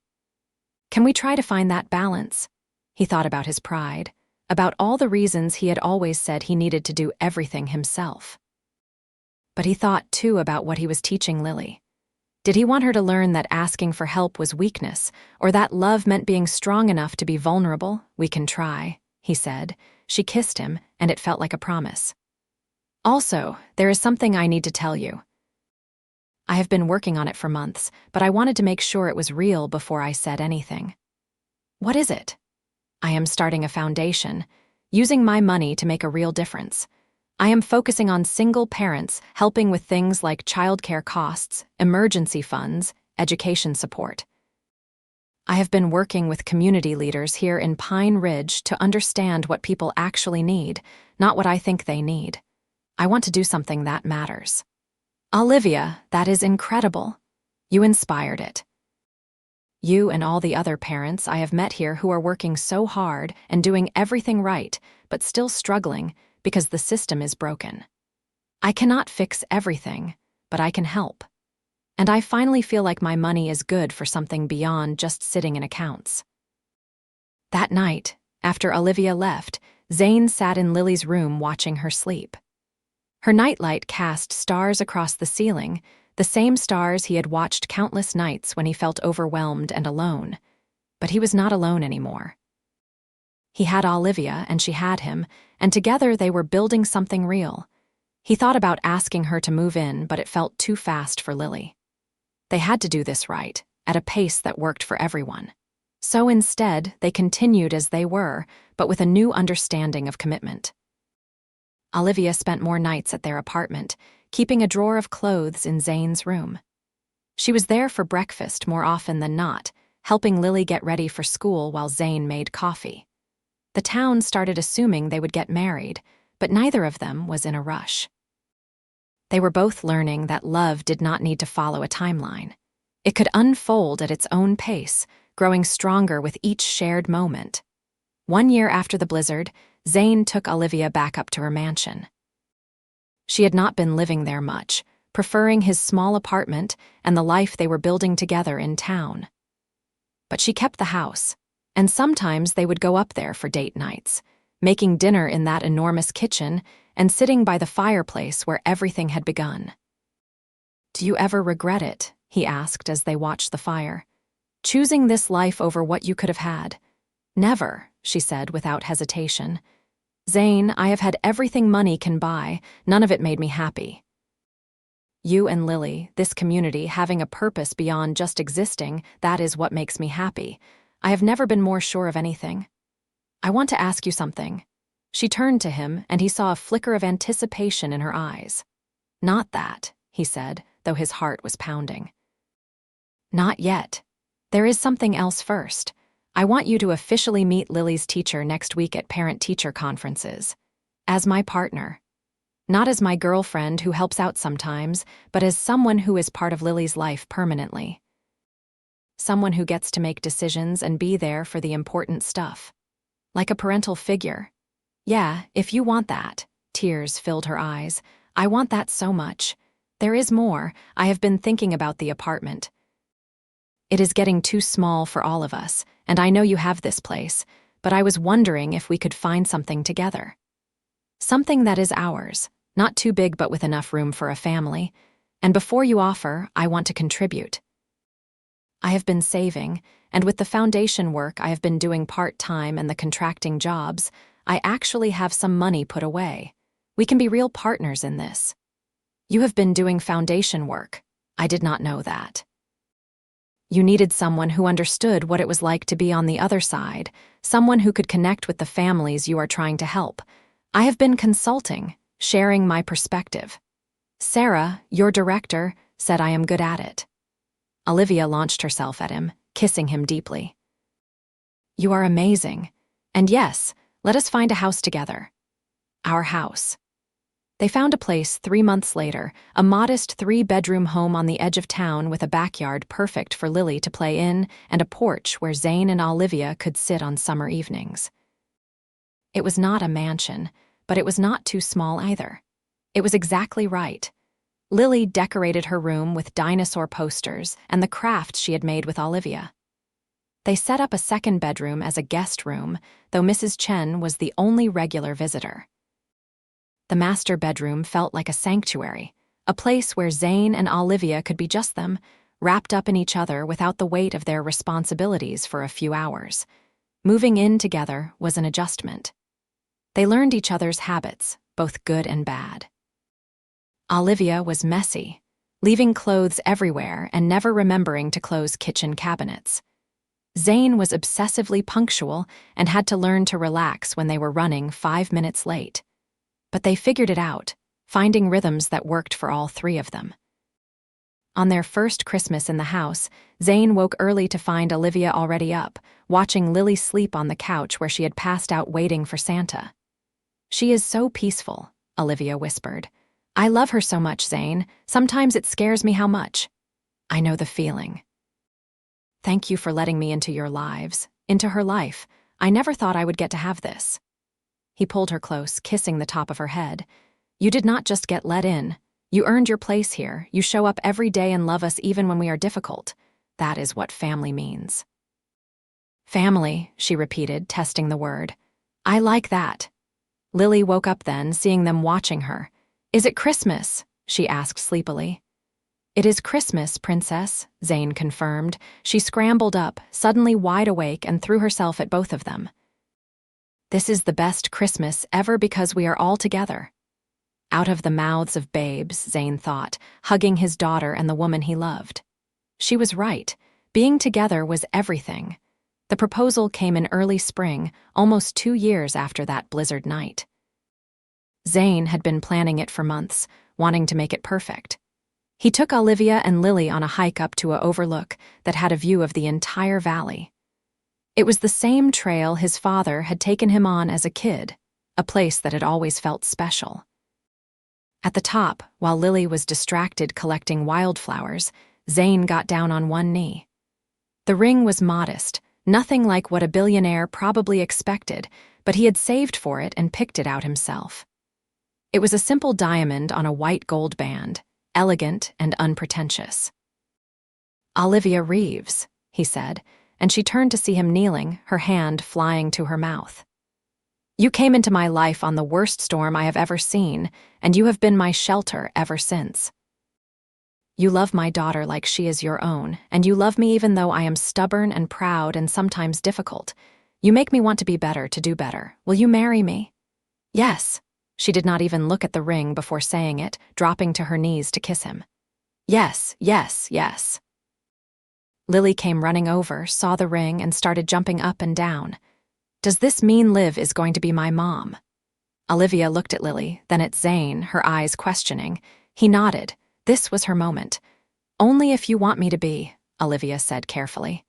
Can we try to find that balance? He thought about his pride, about all the reasons he had always said he needed to do everything himself. But he thought, too, about what he was teaching Lily. Did he want her to learn that asking for help was weakness, or that love meant being strong enough to be vulnerable? We can try, he said. She kissed him, and it felt like a promise. Also, there is something I need to tell you. I have been working on it for months, but I wanted to make sure it was real before I said anything. What is it? I am starting a foundation, using my money to make a real difference. I am focusing on single parents, helping with things like childcare costs, emergency funds, education support. I have been working with community leaders here in Pine Ridge to understand what people actually need, not what I think they need. I want to do something that matters. Olivia, that is incredible. You inspired it. You and all the other parents I have met here who are working so hard and doing everything right, but still struggling because the system is broken. I cannot fix everything, but I can help. And I finally feel like my money is good for something beyond just sitting in accounts. That night, after Olivia left, Zane sat in Lily's room watching her sleep. Her nightlight cast stars across the ceiling, the same stars he had watched countless nights when he felt overwhelmed and alone. But he was not alone anymore. He had Olivia and she had him, and together they were building something real. He thought about asking her to move in, but it felt too fast for Lily. They had to do this right, at a pace that worked for everyone. So instead, they continued as they were, but with a new understanding of commitment. Olivia spent more nights at their apartment, keeping a drawer of clothes in Zane's room. She was there for breakfast more often than not, helping Lily get ready for school while Zane made coffee. The town started assuming they would get married, but neither of them was in a rush. They were both learning that love did not need to follow a timeline. It could unfold at its own pace, growing stronger with each shared moment. 1 year after the blizzard, Zane took Olivia back up to her mansion. She had not been living there much, preferring his small apartment and the life they were building together in town. But she kept the house, and sometimes they would go up there for date nights, making dinner in that enormous kitchen and sitting by the fireplace where everything had begun. "Do you ever regret it?" he asked as they watched the fire. "Choosing this life over what you could have had?" "Never," she said without hesitation. "Zane, I have had everything money can buy. None of it made me happy." You and Lily, this community, having a purpose beyond just existing, that is what makes me happy. I have never been more sure of anything. I want to ask you something." She turned to him, and he saw a flicker of anticipation in her eyes. "Not that," he said, though his heart was pounding. "Not yet. There is something else first. I want you to officially meet Lily's teacher next week at parent-teacher conferences. As my partner. Not as my girlfriend who helps out sometimes, but as someone who is part of Lily's life permanently. Someone who gets to make decisions and be there for the important stuff. Like a parental figure. Yeah, if you want that." Tears filled her eyes. "I want that so much. There is more. I have been thinking about the apartment. It is getting too small for all of us, and I know you have this place, but I was wondering if we could find something together. Something that is ours, not too big but with enough room for a family. And before you offer, I want to contribute. I have been saving, and with the foundation work I have been doing part-time and the contracting jobs, I actually have some money put away. We can be real partners in this. You have been doing foundation work. I did not know that. You needed someone who understood what it was like to be on the other side, someone who could connect with the families you are trying to help. I have been consulting, sharing my perspective. Sarah, your director, said I am good at it." Olivia launched herself at him, kissing him deeply. "You are amazing. And yes, let us find a house together. Our house." They found a place 3 months later, a modest 3-bedroom home on the edge of town with a backyard perfect for Lily to play in and a porch where Zane and Olivia could sit on summer evenings. It was not a mansion, but it was not too small either. It was exactly right. Lily decorated her room with dinosaur posters and the crafts she had made with Olivia. They set up a second bedroom as a guest room, though Mrs. Chen was the only regular visitor. The master bedroom felt like a sanctuary, a place where Zane and Olivia could be just them, wrapped up in each other without the weight of their responsibilities for a few hours. Moving in together was an adjustment. They learned each other's habits, both good and bad. Olivia was messy, leaving clothes everywhere and never remembering to close kitchen cabinets. Zane was obsessively punctual and had to learn to relax when they were running 5 minutes late. But they figured it out, finding rhythms that worked for all 3 of them. On their first Christmas in the house, Zane woke early to find Olivia already up, watching Lily sleep on the couch where she had passed out waiting for Santa. "She is so peaceful," Olivia whispered. "I love her so much, Zane. Sometimes it scares me how much." "I know the feeling." "Thank you for letting me into your lives, into her life. I never thought I would get to have this." He pulled her close, kissing the top of her head. "You did not just get let in. You earned your place here. You show up every day and love us even when we are difficult. That is what family means." "Family," she repeated, testing the word. "I like that." Lily woke up then, seeing them watching her. "Is it Christmas?" she asked sleepily. "It is Christmas, Princess," Zane confirmed. She scrambled up, suddenly wide awake, and threw herself at both of them. "This is the best Christmas ever because we are all together." Out of the mouths of babes, Zane thought, hugging his daughter and the woman he loved. She was right. Being together was everything. The proposal came in early spring, almost 2 years after that blizzard night. Zane had been planning it for months, wanting to make it perfect. He took Olivia and Lily on a hike up to a overlook that had a view of the entire valley. It was the same trail his father had taken him on as a kid, a place that had always felt special. At the top, while Lily was distracted collecting wildflowers, Zane got down on one knee. The ring was modest, nothing like what a billionaire probably expected, but he had saved for it and picked it out himself. It was a simple diamond on a white gold band, elegant and unpretentious. "Olivia Reeves," he said, and she turned to see him kneeling, her hand flying to her mouth. "You came into my life on the worst storm I have ever seen, and you have been my shelter ever since. You love my daughter like she is your own, and you love me even though I am stubborn and proud and sometimes difficult. You make me want to be better, to do better. Will you marry me?" "Yes," She did not even look at the ring before saying it, dropping to her knees to kiss him. Yes, yes, yes. Lily came running over, saw the ring, and started jumping up and down. Does this mean Liv is going to be my mom? Olivia looked at Lily, then at Zane, her eyes questioning. He nodded. This was her moment. Only if you want me to be, Olivia said carefully.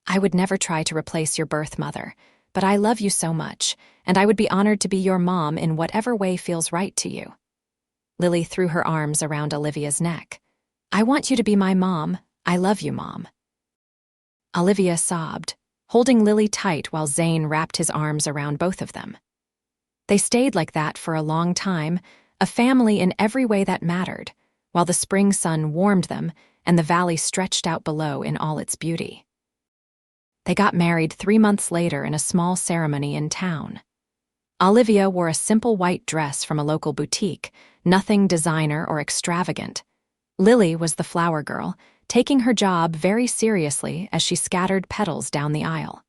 I would never try to replace your birth mother, but I love you so much, and I would be honored to be your mom in whatever way feels right to you. Lily threw her arms around Olivia's neck. I want you to be my mom. I love you, Mom. Olivia sobbed, holding Lily tight while Zane wrapped his arms around both of them. They stayed like that for a long time, a family in every way that mattered, while the spring sun warmed them and the valley stretched out below in all its beauty. They got married 3 months later in a small ceremony in town. Olivia wore a simple white dress from a local boutique, nothing designer or extravagant. Lily was the flower girl, taking her job very seriously as she scattered petals down the aisle.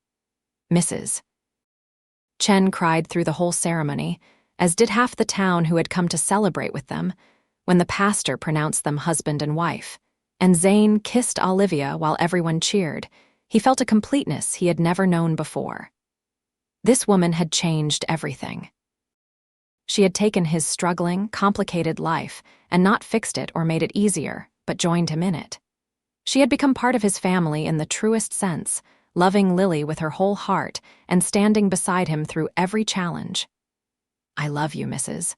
Mrs. Chen cried through the whole ceremony, as did half the town who had come to celebrate with them, when the pastor pronounced them husband and wife, and Zane kissed Olivia while everyone cheered. He felt a completeness he had never known before. This woman had changed everything. She had taken his struggling, complicated life and not fixed it or made it easier, but joined him in it. She had become part of his family in the truest sense, loving Lily with her whole heart and standing beside him through every challenge. I love you, Mrs.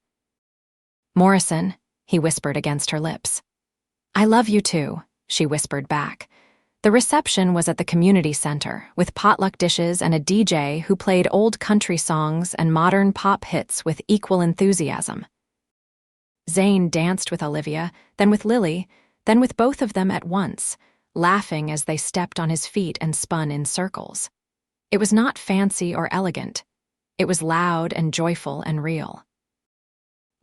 Morrison, he whispered against her lips. I love you too, she whispered back. The reception was at the community center, with potluck dishes and a DJ who played old country songs and modern pop hits with equal enthusiasm. Zane danced with Olivia, then with Lily, then with both of them at once, laughing as they stepped on his feet and spun in circles. It was not fancy or elegant. It was loud and joyful and real.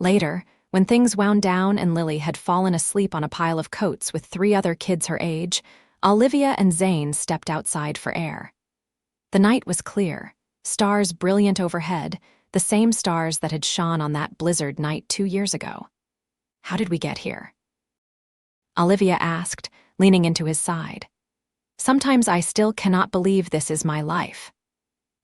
Later, when things wound down and Lily had fallen asleep on a pile of coats with 3 other kids her age, Olivia and Zane stepped outside for air. The night was clear, stars brilliant overhead, the same stars that had shone on that blizzard night 2 years ago. How did we get here? Olivia asked, leaning into his side. Sometimes I still cannot believe this is my life.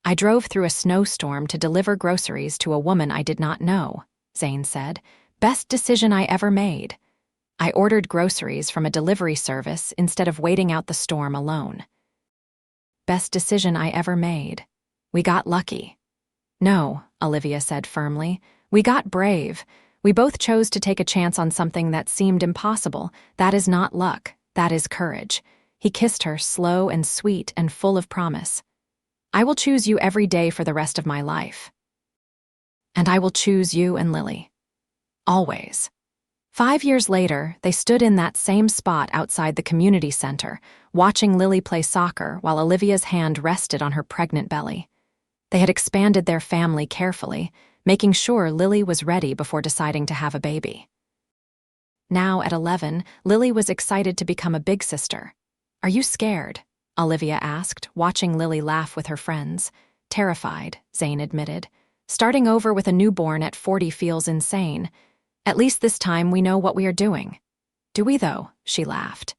I drove through a snowstorm to deliver groceries to a woman I did not know, Zane said. Best decision I ever made. I ordered groceries from a delivery service instead of waiting out the storm alone. Best decision I ever made. We got lucky. No, Olivia said firmly. We got brave. We both chose to take a chance on something that seemed impossible. That is not luck. That is courage. He kissed her, slow and sweet and full of promise. I will choose you every day for the rest of my life. And I will choose you and Lily. Always. 5 years later, they stood in that same spot outside the community center, watching Lily play soccer while Olivia's hand rested on her pregnant belly. They had expanded their family carefully, making sure Lily was ready before deciding to have a baby. Now, at 11, Lily was excited to become a big sister. Are you scared? Olivia asked, watching Lily laugh with her friends. Terrified, Zane admitted. Starting over with a newborn at 40 feels insane. At least this time we know what we are doing. Do we, though? She laughed.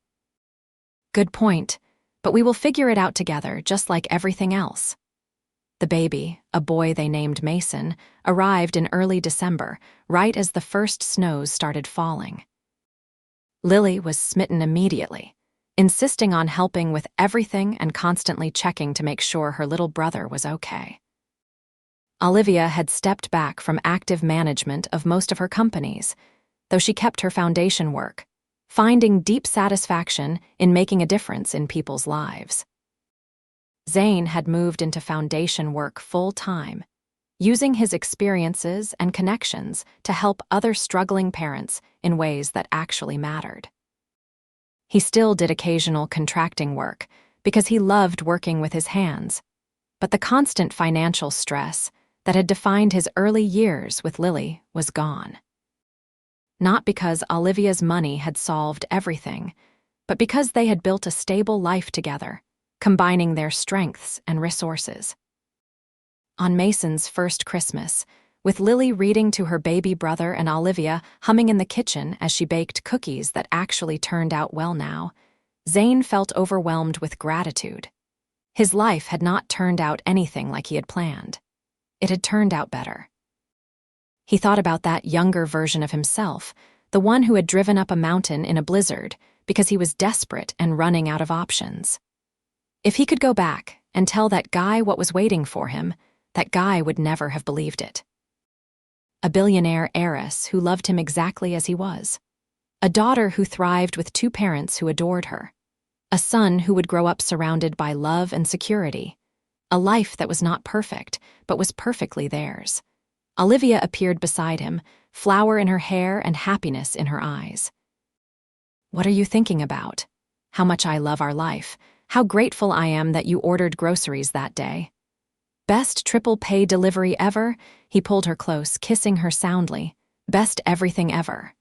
Good point, but we will figure it out together, just like everything else. The baby, a boy they named Mason, arrived in early December, right as the first snows started falling. Lily was smitten immediately, insisting on helping with everything and constantly checking to make sure her little brother was okay. Olivia had stepped back from active management of most of her companies, though she kept her foundation work, finding deep satisfaction in making a difference in people's lives. Zane had moved into foundation work full-time, using his experiences and connections to help other struggling parents in ways that actually mattered. He still did occasional contracting work because he loved working with his hands, but the constant financial stress that had defined his early years with Lily was gone. Not because Olivia's money had solved everything, but because they had built a stable life together, combining their strengths and resources. On Mason's first Christmas, with Lily reading to her baby brother and Olivia humming in the kitchen as she baked cookies that actually turned out well now, Zane felt overwhelmed with gratitude. His life had not turned out anything like he had planned. It had turned out better. He thought about that younger version of himself, the one who had driven up a mountain in a blizzard because he was desperate and running out of options. If he could go back and tell that guy what was waiting for him, that guy would never have believed it. A billionaire heiress who loved him exactly as he was. A daughter who thrived with two parents who adored her. A son who would grow up surrounded by love and security. A life that was not perfect, but was perfectly theirs. Olivia appeared beside him, flower in her hair and happiness in her eyes. "What are you thinking about? How much I love our life. How grateful I am that you ordered groceries that day. Best triple pay delivery ever." He pulled her close, kissing her soundly. Best everything ever.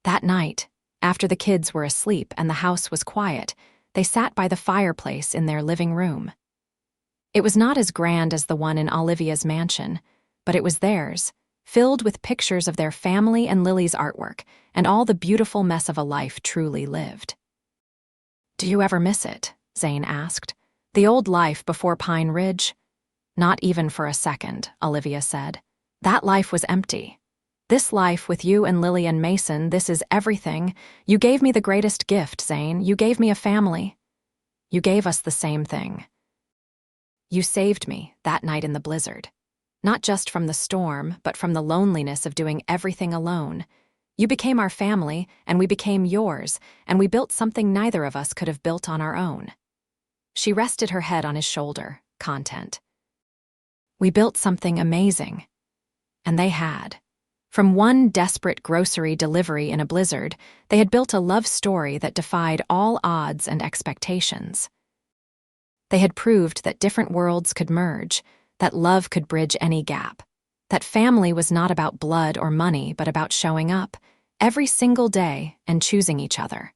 That night, after the kids were asleep and the house was quiet, they sat by the fireplace in their living room. It was not as grand as the one in Olivia's mansion, but it was theirs, filled with pictures of their family and Lily's artwork, and all the beautiful mess of a life truly lived. "Do you ever miss it?" Zane asked. "The old life before Pine Ridge?" "Not even for a second," Olivia said. "That life was empty. This life with you and Lily and Mason, this is everything. You gave me the greatest gift, Zane. You gave me a family. You gave us the same thing. You saved me that night in the blizzard. Not just from the storm, but from the loneliness of doing everything alone. You became our family, and we became yours, and we built something neither of us could have built on our own." She rested her head on his shoulder, content. "We built something amazing." And they had. From one desperate grocery delivery in a blizzard, they had built a love story that defied all odds and expectations. They had proved that different worlds could merge, that love could bridge any gap, that family was not about blood or money but about showing up, every single day, and choosing each other.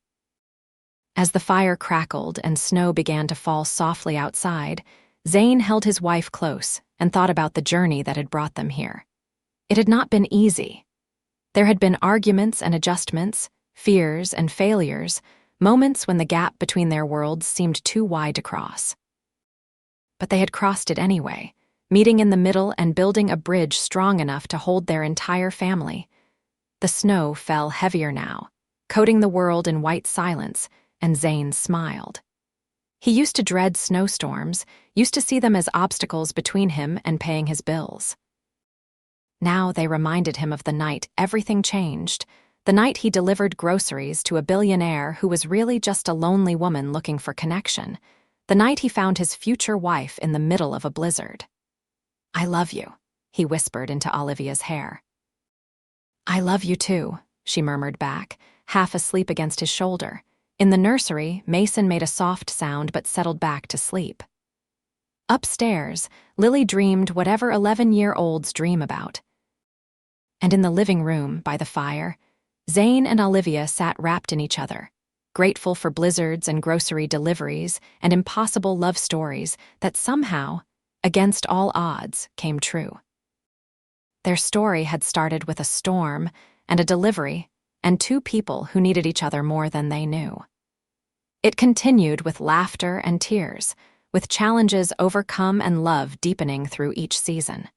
As the fire crackled and snow began to fall softly outside, Zane held his wife close and thought about the journey that had brought them here. It had not been easy. There had been arguments and adjustments, fears and failures, moments when the gap between their worlds seemed too wide to cross. But they had crossed it anyway, meeting in the middle and building a bridge strong enough to hold their entire family. The snow fell heavier now, coating the world in white silence, and Zane smiled. He used to dread snowstorms, used to see them as obstacles between him and paying his bills. Now they reminded him of the night everything changed, the night he delivered groceries to a billionaire who was really just a lonely woman looking for connection, the night he found his future wife in the middle of a blizzard. "I love you," he whispered into Olivia's hair. "I love you too," she murmured back, half asleep against his shoulder. In the nursery, Mason made a soft sound but settled back to sleep. Upstairs, Lily dreamed whatever 11-year-olds dream about. And in the living room, by the fire, Zane and Olivia sat wrapped in each other, grateful for blizzards and grocery deliveries and impossible love stories that somehow, against all odds, came true. Their story had started with a storm and a delivery and two people who needed each other more than they knew. It continued with laughter and tears, with challenges overcome and love deepening through each season.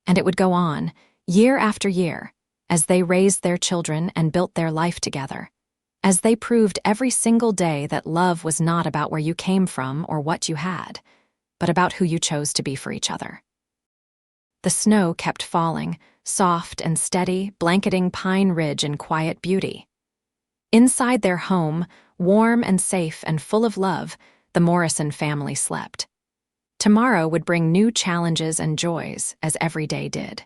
And it would go on, year after year, as they raised their children and built their life together, as they proved every single day that love was not about where you came from or what you had, but about who you chose to be for each other. The snow kept falling, soft and steady, blanketing Pine Ridge in quiet beauty. Inside their home, warm and safe and full of love, the Morrison family slept. Tomorrow would bring new challenges and joys, as every day did.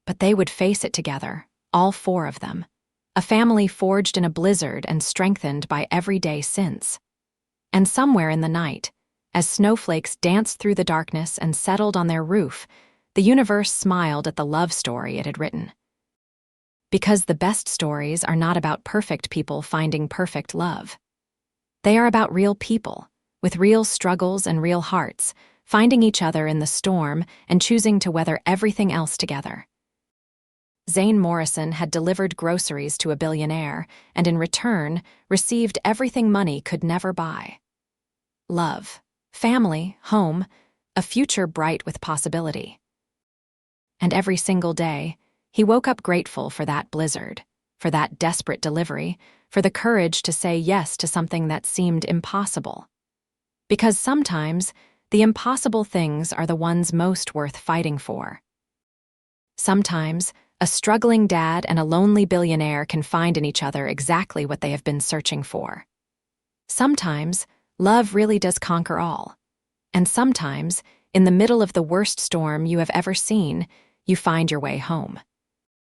But they would face it together, all four of them, a family forged in a blizzard and strengthened by every day since. And somewhere in the night, as snowflakes danced through the darkness and settled on their roof, the universe smiled at the love story it had written. Because the best stories are not about perfect people finding perfect love. They are about real people, with real struggles and real hearts, finding each other in the storm and choosing to weather everything else together. Zane Morrison had delivered groceries to a billionaire and in return received everything money could never buy. Love, family, home, a future bright with possibility. And every single day, he woke up grateful for that blizzard, for that desperate delivery, for the courage to say yes to something that seemed impossible. Because sometimes, the impossible things are the ones most worth fighting for. Sometimes, a struggling dad and a lonely billionaire can find in each other exactly what they have been searching for. Sometimes, love really does conquer all. And sometimes, in the middle of the worst storm you have ever seen, you find your way home.